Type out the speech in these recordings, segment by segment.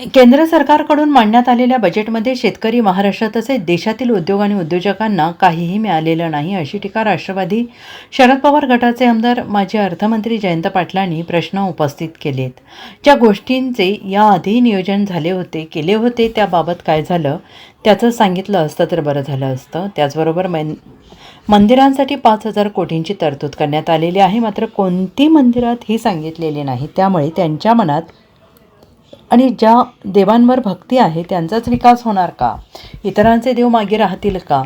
केंद्र सरकारकडून मांडण्यात आलेल्या बजेटमध्ये शेतकरी, महाराष्ट्र तसेच देशातील उद्योग आणि उद्योजकांना काहीही मिळालेलं नाही, अशी टीका राष्ट्रवादी शरद पवार गटाचे आमदार माजी अर्थमंत्री जयंत पाटलांनी प्रश्न उपस्थित केलेत. ज्या गोष्टींचे याआधी नियोजन केले होते त्याबाबत काय झालं त्याचं सांगितलं असतं तर बरं झालं असतं. त्याचबरोबर मंदिरांसाठी 5,000 कोटींची तरतूद करण्यात आलेली आहे, मात्र कोणती मंदिरात ही सांगितलेली नाही. त्यामुळे त्यांच्या मनात आणि ज्या देवांवर भक्ती आहे त्यांचाच विकास होणार का? इतरांचे देव मागे राहतील का?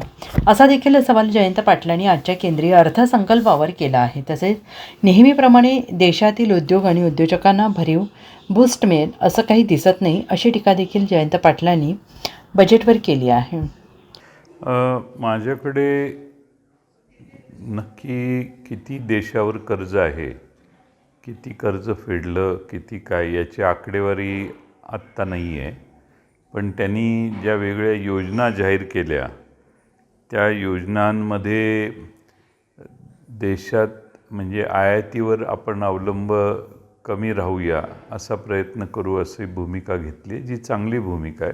असा देखील सवाल जयंत पाटलांनी आजच्या केंद्रीय अर्थसंकल्पावर केला आहे. तसेच नेहमीप्रमाणे देशातील उद्योग आणि उद्योजकांना भरीव बूस्ट मिळेल असं काही दिसत नाही, अशी टीका देखील जयंत पाटलांनी बजेटवर केली आहे. माझ्याकडे नक्की किती देशावर कर्ज आहे, किती कर्ज फेडलं, किती काय याची आकडेवारी आत्ता नाही आहे. पण त्यांनी ज्या वेगळ्या योजना जाहीर केल्या त्या योजनांमध्ये देशात म्हणजे आयातीवर आपण अवलंब कमी राहूया असा प्रयत्न करू अशी भूमिका घेतली, जी चांगली भूमिका आहे.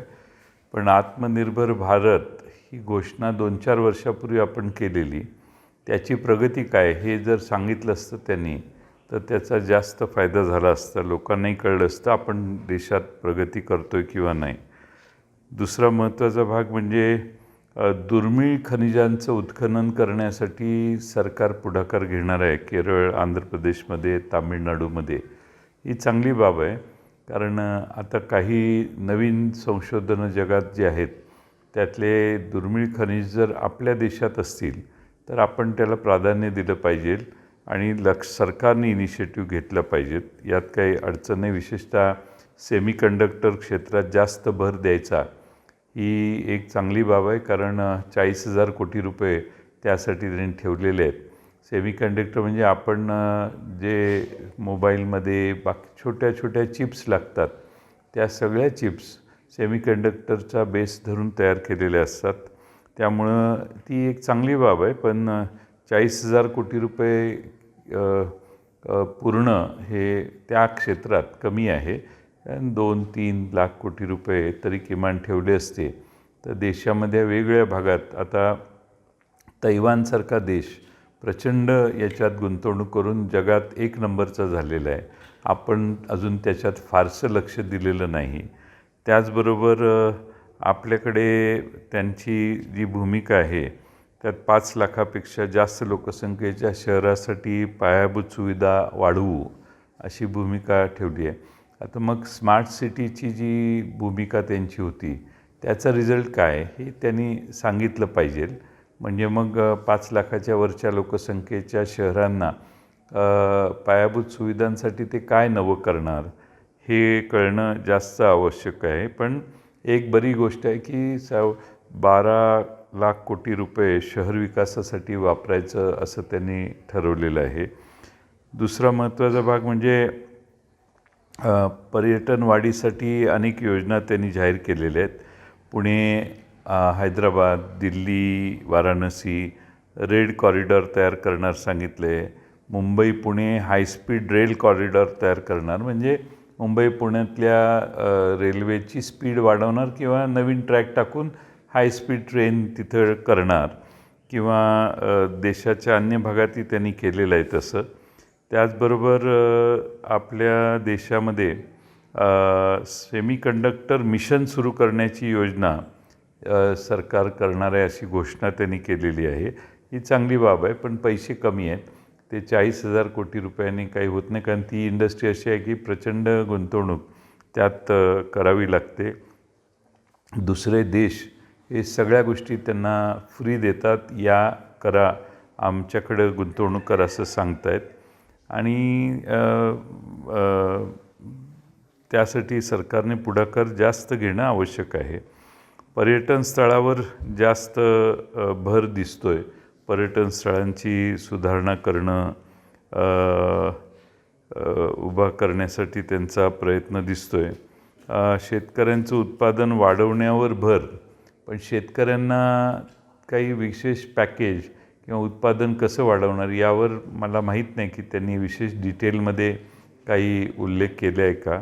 पण आत्मनिर्भर भारत ही घोषणा 2-4 वर्षापूर्वी आपण केलेली, त्याची प्रगती काय हे जर सांगितलं असतं त्यांनी तर त्याचा जास्त फायदा झाला असता, लोकांनाही कळलं असतं आपण देशात प्रगती करतोय किंवा नाही. दुसरा महत्त्वाचा भाग म्हणजे दुर्मिळ खनिजांचं उत्खनन करण्यासाठी सरकार पुढाकार घेणार आहे केरळ, आंध्र प्रदेशमध्ये, तामिळनाडूमध्ये. ही चांगली बाब आहे, कारण आता काही नवीन संशोधनं जगात जे आहेत त्यातले दुर्मिळ खनिज जर आपल्या देशात असतील तर आपण त्याला प्राधान्य दिलं पाहिजे आणि सरकारने इनिशिएटिव्ह घेतला पाहिजेत. यात काही अडचण नाही. विशेषतः सेमीकंडक्टर क्षेत्रात जास्त भर द्यायचा ही एक चांगली बाब आहे, कारण 40,000 कोटी रुपये त्यासाठी त्यांनी ठेवलेले आहेत. सेमीकंडक्टर म्हणजे आपण जे मोबाईलमध्ये बाकी छोट्या छोट्या चिप्स लागतात त्या सगळ्या चिप्स सेमीकंडक्टरचा बेस धरून तयार केलेल्या असतात. त्यामुळं ती एक चांगली बाब आहे. पण 40,000 कोटी रुपये पूर्ण हे त्या क्षेत्रात कमी आहे. 2-3 लाख कोटी रुपये तरी किमान ठेवले असते तर देशामध्ये वेगवेगळ्या भागात आता तैवानसारखा देश प्रचंड याच्यात गुंतवणूक करून जगात 1 नंबरचा झालेला आहे. आपण अजून त्याच्यात फारसं लक्ष दिलेलं नाही. त्याचबरोबर आपल्याकडे त्यांची जी भूमिका आहे त्यात 5 लाखापेक्षा जास्त लोकसंख्येच्या शहरासाठी पायाभूत सुविधा वाढवू अशी भूमिका ठेवली आहे. आता मग स्मार्ट सिटीची जी भूमिका त्यांची होती त्याचा रिझल्ट काय हे त्यांनी सांगितलं पाहिजे. म्हणजे मग 5 लाखाच्या वरच्या लोकसंख्येच्या शहरांना पायाभूत सुविधांसाठी ते काय नवं करणार हे कळणं जास्त आवश्यक आहे. पण एक बरी गोष्ट आहे की 12 लाख कोटी रुपये शहर विकासासाठी वापरायचं असं त्यांनी ठरवलेलं आहे. दुसरा महत्त्वाचा भाग म्हणजे पर्यटन वाढीसाठी अनेक योजना त्यांनी जाहीर केलेल्या आहेत. पुणे, हैदराबाद, दिल्ली, वाराणसी रेड कॉरिडॉर तयार करणार सांगितले. Mumbai Pune high speed rail corridor तयार करणार, म्हणजे मुंबई पुण्यातल्या रेल्वेची स्पीड वाढवणार किंवा नवीन ट्रॅक टाकून हायस्पीड ट्रेन तिथं करणार किंवा देशाच्या अन्य भागातही त्यांनी केलेलं आहे तसं. त्याचबरोबर आपल्या देशामध्ये सेमीकंडक्टर मिशन सुरू करण्याची योजना सरकार करणार आहे अशी घोषणा त्यांनी केलेली आहे. ही चांगली बाब आहे, पण पैसे कमी आहेत. ते 40,000 कोटी रुपयांनी काही होत नाही, कारण ती इंडस्ट्री अशी आहे की प्रचंड गुंतवणूक त्यात करावी लागते. दुसरे देश हे सगळ्या गोष्टी त्यांना फ्री देतात, या करा आमच्याकडं गुंतवणूक करा असं सांगतायत. आणि त्यासाठी सरकारने पुढाकार जास्त घेणं आवश्यक आहे. पर्यटन स्थळावर जास्त भर दिसतोय. पर्यटन स्थळांची सुधारणा करणं, उभा करण्यासाठी त्यांचा प्रयत्न दिसतोय. शेतकऱ्यांचं उत्पादन वाढवण्यावर भर, पण शेतकऱ्यांना काही विशेष पॅकेज किंवा उत्पादन कसं वाढवणार यावर मला माहीत नाही की त्यांनी विशेष डिटेलमध्ये काही उल्लेख केले आहे का.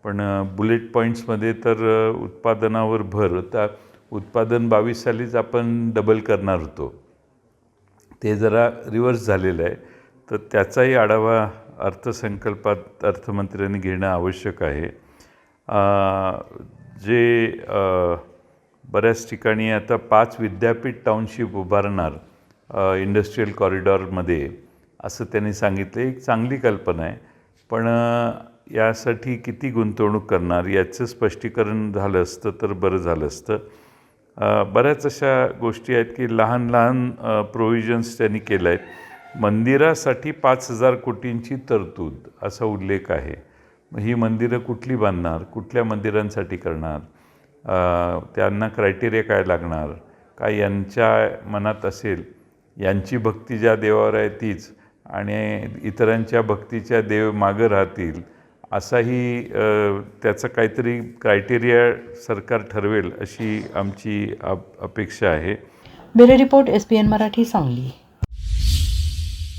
पण बुलेट पॉईंट्समध्ये तर उत्पादनावर भर आता उत्पादन 22 सालीच आपण डबल करणार होतो. ते जरा रिव्हर्स झालेलं आहे, तर त्याचाही आढावा अर्थसंकल्पात अर्थमंत्र्यांनी घेणं आवश्यक आहे. बऱ्याच ठिकाणी आता 5 विद्यापीठ टाउनशिप उभारणार इंडस्ट्रीयल कॉरिडॉरमध्ये असं त्यांनी सांगितलं. एक चांगली कल्पना आहे, पण यासाठी किती गुंतवणूक करणार याचं स्पष्टीकरण झालं असतं तर बरं झालं असतं. बऱ्याच अशा गोष्टी आहेत की लहान लहान प्रोव्हिजन्स त्यांनी केल्या आहेत. मंदिरासाठी 5,000 कोटींची तरतूद असा उल्लेख आहे. मग ही मंदिरं कुठली बांधणार, कुठल्या मंदिरांसाठी करणार, त्यांना क्रायटेरिया काय लागणार, काय यांच्या मनात असेल, यांची भक्ती ज्या देवावर आहे तीच आणि इतरांच्या भक्तीच्या देव मागं राहतील असाही त्याचं काहीतरी क्रायटेरिया सरकार ठरवेल अशी आमची अपेक्षा आहे. Bureau report SPN Marathi, Sangli.